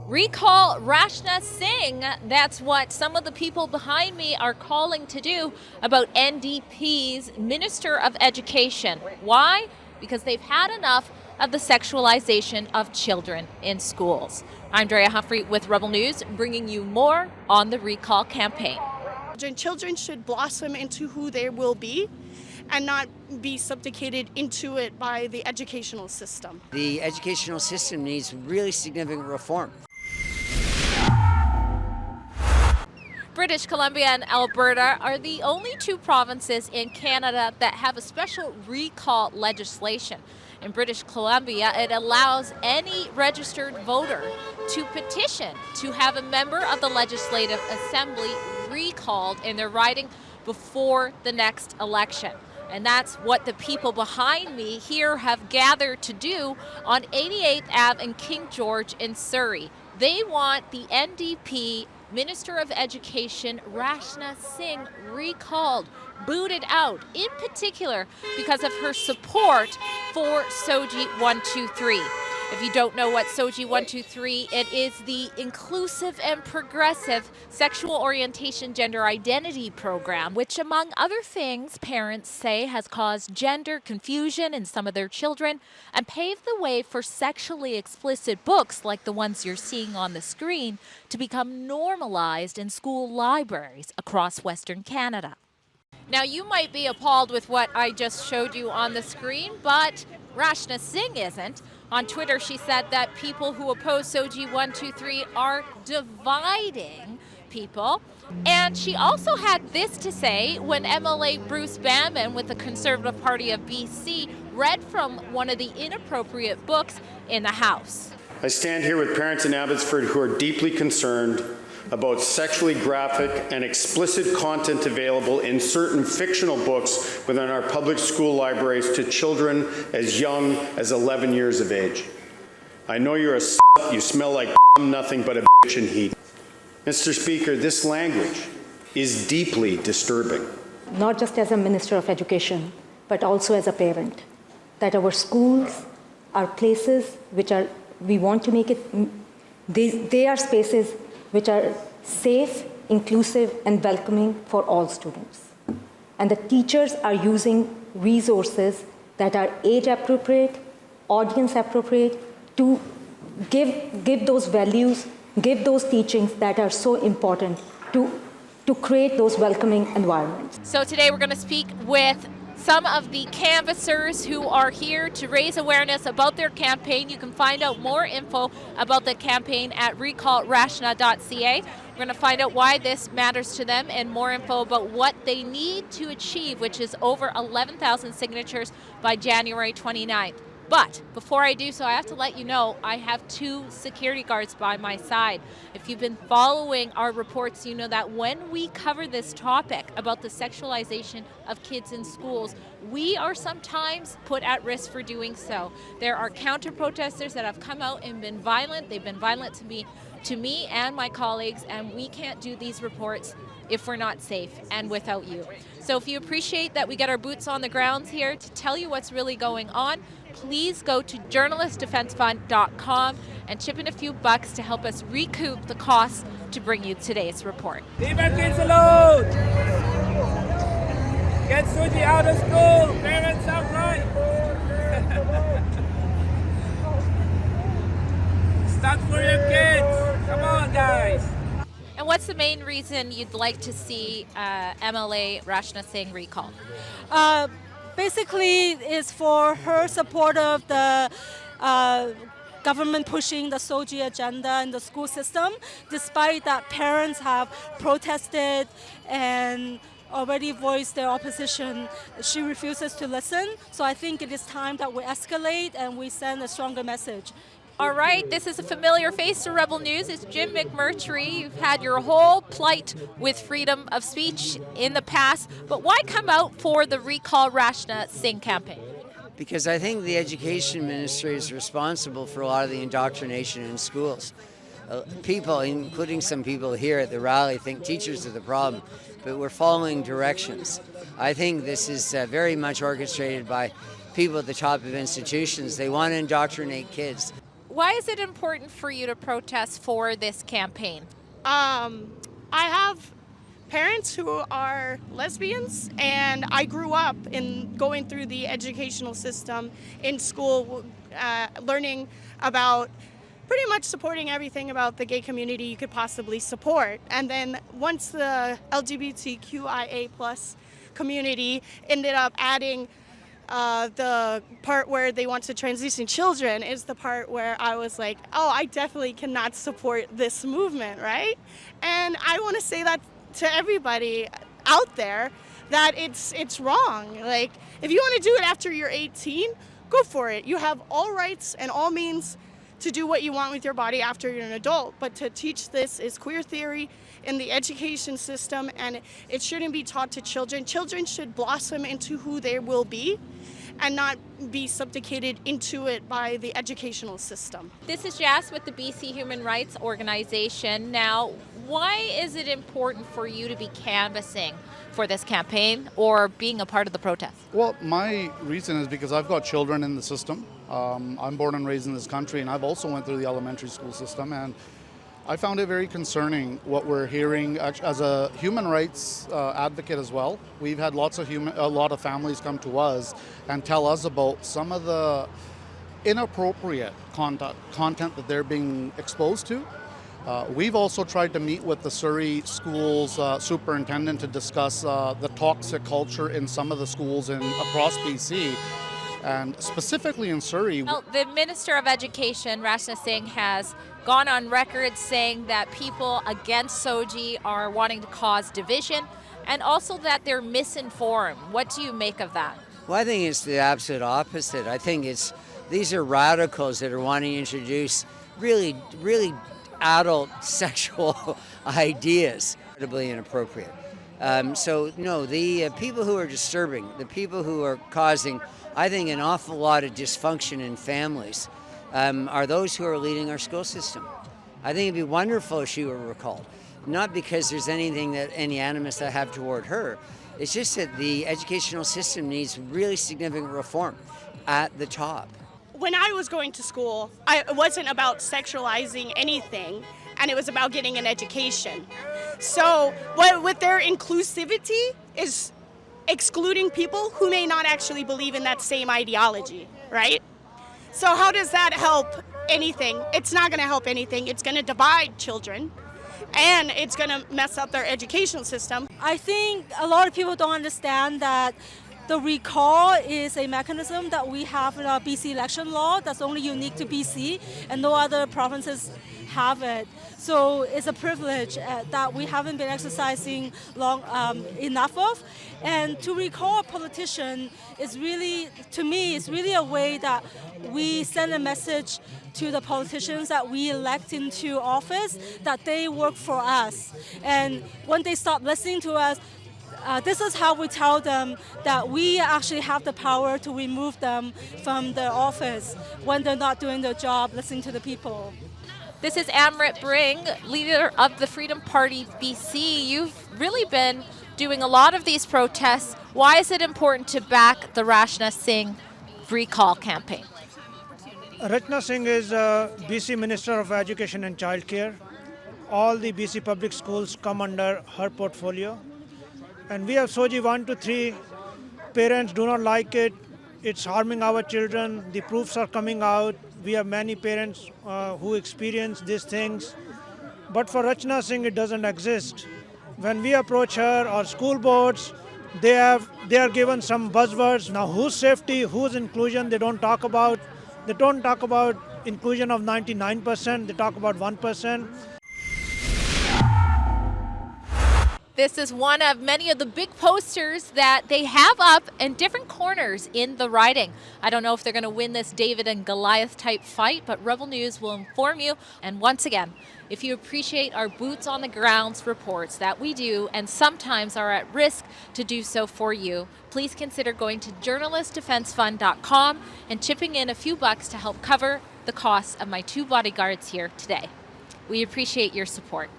Recall Rashna Singh. That's what some of the people behind me are calling to do about NDP's Minister of Education. Why? Because they've had enough of the sexualization of children in schools. I'm Drea Humphrey with Rebel News, bringing you more on the Recall campaign. Children should blossom into who they will be and not be subjugated into it by the educational system. The educational system needs really significant reform. British Columbia and Alberta are the only two provinces in Canada that have a special recall legislation. In British Columbia, it allows any registered voter to petition to have a member of the Legislative Assembly recalled in their riding before the next election. And that's what the people behind me here have gathered to do on 88th Ave and King George in Surrey. They want the NDP Minister of Education Rashna Singh recalled, booted out, in particular because of her support for SOGI 123. If you don't know what SOGI 123, it is the inclusive and progressive sexual orientation gender identity program, which among other things, parents say has caused gender confusion in some of their children and paved the way for sexually explicit books like the ones you're seeing on the screen to become normalized in school libraries across Western Canada. Now, you might be appalled with what I just showed you on the screen, but Rashna Singh isn't. On Twitter, she said that people who oppose SOGI 123 are dividing people. And she also had this to say when MLA Bruce Bamman with the Conservative Party of BC read from one of the inappropriate books in the House. I stand here with parents in Abbotsford who are deeply concerned about sexually graphic and explicit content available in certain fictional books within our public school libraries to children as young as 11 years of age. I know you're a slut, you smell like nothing but a bitch in heat. Mr. Speaker, this language is deeply disturbing. Not just as a Minister of Education, but also as a parent, that our schools are places which are, we want to make it, they are spaces which are safe, inclusive, and welcoming for all students. And the teachers are using resources that are age-appropriate, audience-appropriate, to give those values, give those teachings that are so important to create those welcoming environments. So today we're going to speak with some of the canvassers who are here to raise awareness about their campaign. You can find out more info about the campaign at recallrashna.ca. We're going to find out why this matters to them and more info about what they need to achieve, which is over 11,000 signatures by January 29th. But before I do so, I have to let you know I have two security guards by my side. If you've been following our reports, you know that when we cover this topic about the sexualization of kids in schools, we are sometimes put at risk for doing so. There are counter-protesters that have come out and been violent. They've been violent to me and my colleagues, and we can't do these reports if we're not safe and without you. So if you appreciate that we get our boots on the ground here to tell you what's really going on, please go to journalistdefensefund.com and chip in a few bucks to help us recoup the costs to bring you today's report. Leave our kids alone! Get SOGI out of school! Parents outright! Stand for your kids! Come on, guys! And what's the main reason you'd like to see MLA Rashna Singh recalled? Basically, is for her support of the government pushing the SOGI agenda in the school system, despite that parents have protested and already voiced their opposition. She refuses to listen. So I think it is time that we escalate and we send a stronger message. All right, this is a familiar face to Rebel News. It's Jim McMurtry. You've had your whole plight with freedom of speech in the past, but why come out for the Recall Rashna Singh campaign? Because I think the education ministry is responsible for a lot of the indoctrination in schools. People, including some people here at the rally, think teachers are the problem, but we're following directions. I think this is very much orchestrated by people at the top of institutions. They want to indoctrinate kids. Why is it important for you to protest for this campaign? I have parents who are lesbians, and I grew up in going through the educational system in school, learning about pretty much supporting everything about the gay community you could possibly support. And then once the LGBTQIA plus community ended up adding the part where they want to transition children is the part where I was like, oh, I definitely cannot support this movement, right? And I want to say that to everybody out there that it's wrong. Like, if you want to do it after you're 18, go for it. You have all rights and all means to do what you want with your body after you're an adult. But to teach this is queer theory in the education system, and it shouldn't be taught to children. Children should blossom into who they will be and not be subjugated into it by the educational system. This is Jess with the BC Human Rights Organization. Now, why is it important for you to be canvassing for this campaign or being a part of the protest? Well, my reason is because I've got children in the system. I'm born and raised in this country, and I've also went through the elementary school system, and I found it very concerning what we're hearing. As a human rights advocate as well, we've had a lot of families come to us and tell us about some of the inappropriate content that they're being exposed to. We've also tried to meet with the Surrey schools superintendent to discuss the toxic culture in some of the schools across BC. And specifically in Surrey. Well, the Minister of Education, Rashna Singh, has gone on record saying that people against SOGI are wanting to cause division and also that they're misinformed. What do you make of that? Well, I think it's the absolute opposite. I think these are radicals that are wanting to introduce really, really adult sexual ideas, incredibly inappropriate. So, no, the people who are disturbing, the people who are causing, I think, an awful lot of dysfunction in families are those who are leading our school system. I think it'd be wonderful if she were recalled, not because there's any animus I have toward her. It's just that the educational system needs really significant reform at the top. When I was going to school, it wasn't about sexualizing anything, and it was about getting an education. So with their inclusivity is excluding people who may not actually believe in that same ideology, right? So how does that help anything? It's not going to help anything. It's going to divide children, and it's going to mess up their educational system. I think a lot of people don't understand that the recall is a mechanism that we have in our BC election law that's only unique to BC, and no other provinces have it. So it's a privilege that we haven't been exercising long enough of. And to recall a politician is really, to me, it's really a way that we send a message to the politicians that we elect into office that they work for us. And when they stop listening to us, this is how we tell them that we actually have the power to remove them from their office when they're not doing their job, listening to the people. This is Amrit Bring, leader of the Freedom Party BC. You've really been doing a lot of these protests. Why is it important to back the Rashna Singh recall campaign? Rachna Singh is BC Minister of Education and Childcare. All the BC public schools come under her portfolio. And we have SOGI 1 to 3. Parents do not like it. It's harming our children. The proofs are coming out. We have many parents who experience these things. But for Rachna Singh, it doesn't exist. When we approach her or school boards, they are given some buzzwords. Now, whose safety, whose inclusion, they don't talk about. They don't talk about inclusion of 99%. They talk about 1%. This is one of many of the big posters that they have up in different corners in the riding. I don't know if they're going to win this David and Goliath type fight, but Rebel News will inform you. And once again, if you appreciate our boots on the grounds reports that we do and sometimes are at risk to do so for you, please consider going to journalistdefensefund.com and chipping in a few bucks to help cover the costs of my 2 bodyguards here today. We appreciate your support.